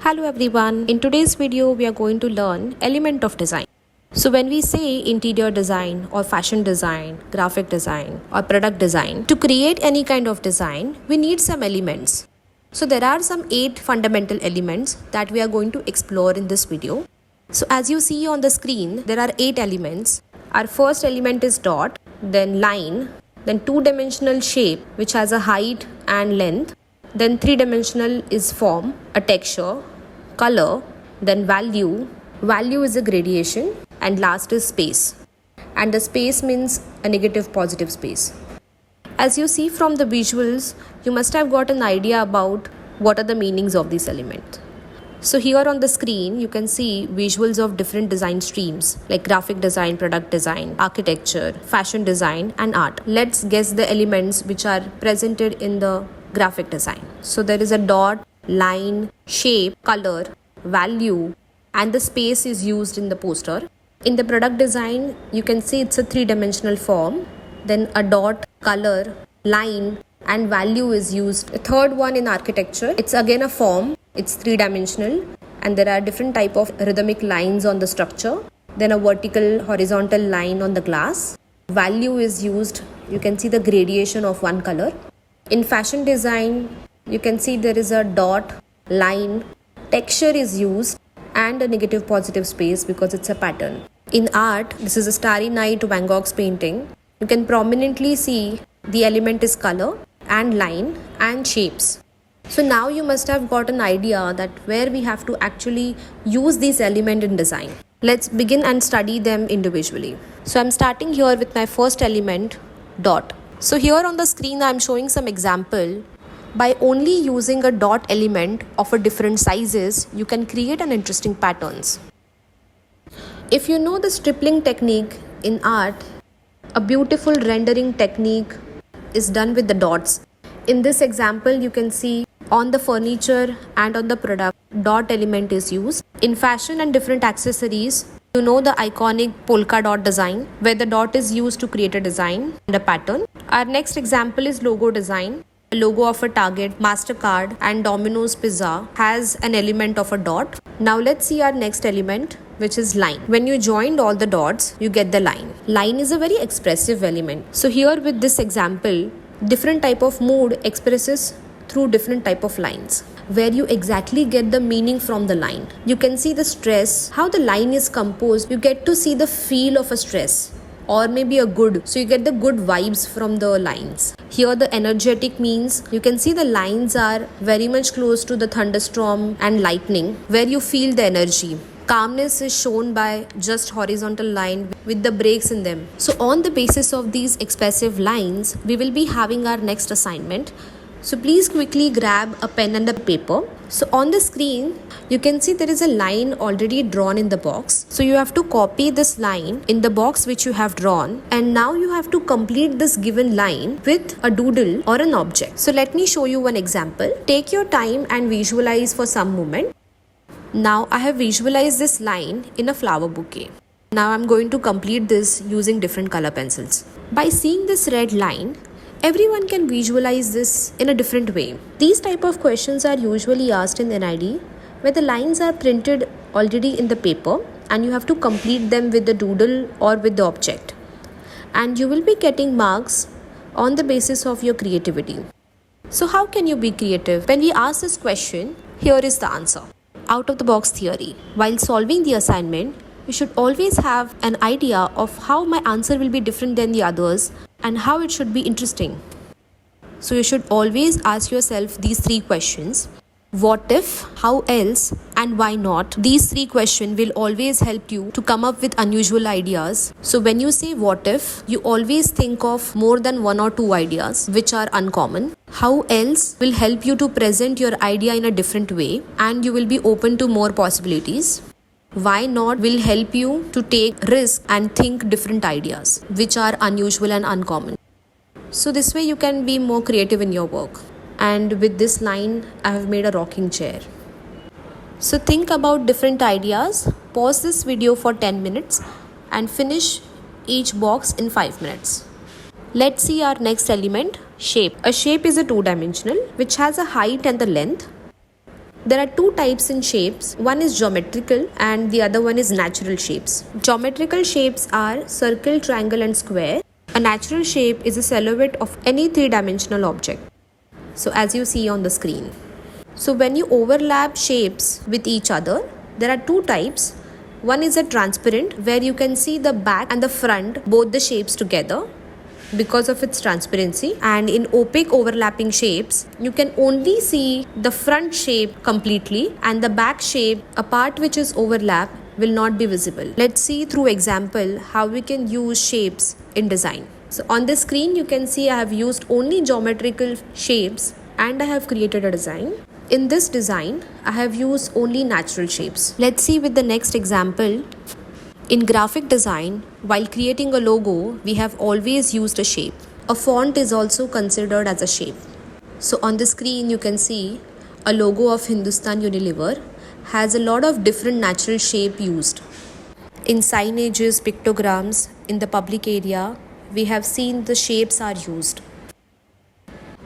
Hello everyone, in today's video we are going to learn element of design. So when we say interior design or fashion design, graphic design or product design, to create any kind of design, we need some elements. So there are some 8 fundamental elements that we are going to explore in this video. So as you see on the screen, there are 8 elements. Our first element is dot, then line, then 2-dimensional shape which has a height and length, then 3-dimensional is form, a texture, color, then value is a gradation, and last is space. And the space means a negative positive space. As you see from the visuals, you must have got an idea about what are the meanings of these elements. So here on the screen, you can see visuals of different design streams like graphic design, product design, architecture, fashion design, and art. Let's guess the elements which are presented in the graphic design. So there is a dot, line, shape, color, value, and the space is used in the poster. In the product design, you can see it's a 3-dimensional form. Then a dot, color, line, and value is used. The third one in architecture, it's again a form. It's 3-dimensional, and there are different type of rhythmic lines on the structure. Then a vertical, horizontal line on the glass. Value is used. You can see the gradation of one color. In fashion design, you can see there is a dot, line, texture is used, and a negative positive space because it's a pattern. In art, this is a Starry Night Van Gogh's painting. You can prominently see the element is color and line and shapes. So now you must have got an idea that where we have to actually use these elements in design. Let's begin and study them individually. So I'm starting here with my first element, dot. So here on the screen I'm showing some example. By only using a dot element of a different sizes, you can create an interesting patterns. If you know the stripling technique in art, a beautiful rendering technique is done with the dots. In this example, you can see on the furniture and on the product, dot element is used. In fashion and different accessories, you know the iconic polka dot design where the dot is used to create a design and a pattern. Our next example is logo design. A logo of a Target, MasterCard and Domino's Pizza has an element of a dot. Now let's see our next element, which is line. When you joined all the dots, you get the line. Line is a very expressive element. So here with this example, different type of mood expresses through different type of lines where you exactly get the meaning from the line. You can see the stress, how the line is composed. You get to see the feel of a stress or maybe a good. So you get the good vibes from the lines. Here the energetic means you can see the lines are very much close to the thunderstorm and lightning where you feel the energy. Calmness is shown by just horizontal line with the breaks in them. So on the basis of these expressive lines, we will be having our next assignment. So please quickly grab a pen and a paper. So on the screen, you can see there is a line already drawn in the box. So you have to copy this line in the box which you have drawn. And now you have to complete this given line with a doodle or an object. So let me show you one example. Take your time and visualize for some moment. Now I have visualized this line in a flower bouquet. Now I'm going to complete this using different color pencils. By seeing this red line, everyone can visualize this in a different way. These type of questions are usually asked in NID where the lines are printed already in the paper and you have to complete them with the doodle or with the object. And you will be getting marks on the basis of your creativity. So how can you be creative? When we ask this question, here is the answer. Out of the box theory. While solving the assignment, you should always have an idea of how my answer will be different than the others and how it should be interesting. So you should always ask yourself these 3 questions. What if, how else, and why not? These 3 questions will always help you to come up with unusual ideas. So when you say what if, you always think of more than 1 or 2 ideas which are uncommon. How else will help you to present your idea in a different way and you will be open to more possibilities. Why not will help you to take risk and think different ideas which are unusual and uncommon. So this way you can be more creative in your work. And with this line, I have made a rocking chair. So think about different ideas. Pause this video for 10 minutes and finish each box in 5 minutes. Let's see our next element, shape. A shape is a 2-dimensional which has a height and the length. There are two types in shapes. One is geometrical and the other one is natural shapes. Geometrical shapes are circle, triangle and square. A natural shape is a silhouette of any three-dimensional object. So as you see on the screen. So when you overlap shapes with each other, there are two types. One is a transparent, where you can see the back and the front, both the shapes together because of its transparency. And in opaque overlapping shapes, you can only see the front shape completely and the back shape, a part which is overlapped, will not be visible. Let's see through example how we can use shapes in design. So on the screen you can see I have used only geometrical shapes and I have created a design. In this design, I have used only natural shapes. Let's see with the next example. In graphic design, while creating a logo, we have always used a shape. A font is also considered as a shape. So on the screen you can see a logo of Hindustan Unilever has a lot of different natural shape used. In signages, pictograms, in the public area, we have seen the shapes are used.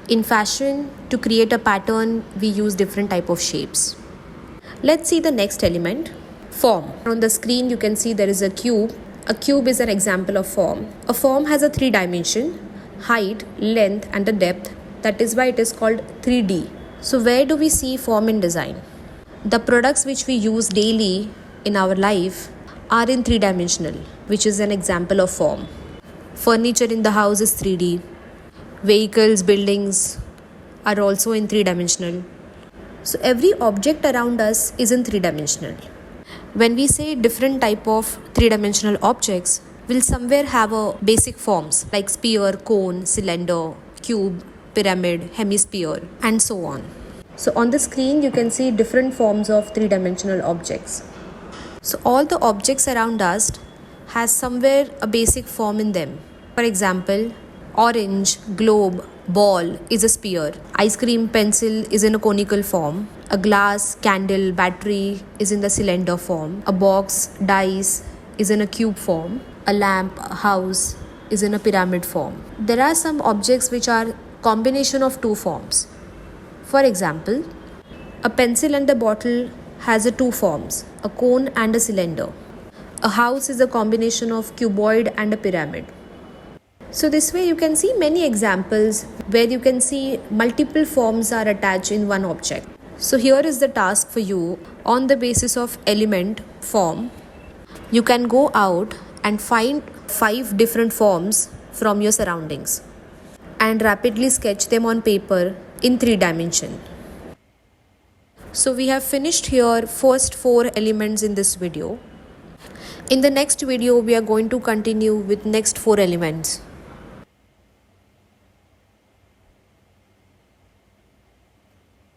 In fashion, to create a pattern, we use different type of shapes. Let's see the next element, form. On the screen, you can see there is a cube. A cube is an example of form. A form has a 3 dimension, height, length and the depth. That is why it is called 3D. So where do we see form in design? The products which we use daily in our life are in 3-dimensional, which is an example of form. Furniture in the house is 3D. Vehicles, buildings are also in 3-dimensional. So every object around us is in 3-dimensional. When we say different type of 3-dimensional objects, we'll somewhere have a basic forms like sphere, cone, cylinder, cube, pyramid, hemisphere and so on. So on the screen you can see different forms of 3-dimensional objects. So all the objects around us has somewhere a basic form in them. For example, orange, globe, ball is a sphere. Ice cream pencil is in a conical form. A glass, candle, battery is in the cylinder form. A box, dice is in a cube form. A lamp, a house is in a pyramid form. There are some objects which are combination of two forms. For example, a pencil and the bottle has a 2 forms, a cone and a cylinder. A house is a combination of cuboid and a pyramid. So this way you can see many examples where you can see multiple forms are attached in one object. So here is the task for you. On the basis of element form, you can go out and find 5 different forms from your surroundings and rapidly sketch them on paper in 3 dimensions. So we have finished here first 4 elements in this video. In the next video, we are going to continue with next 4 elements.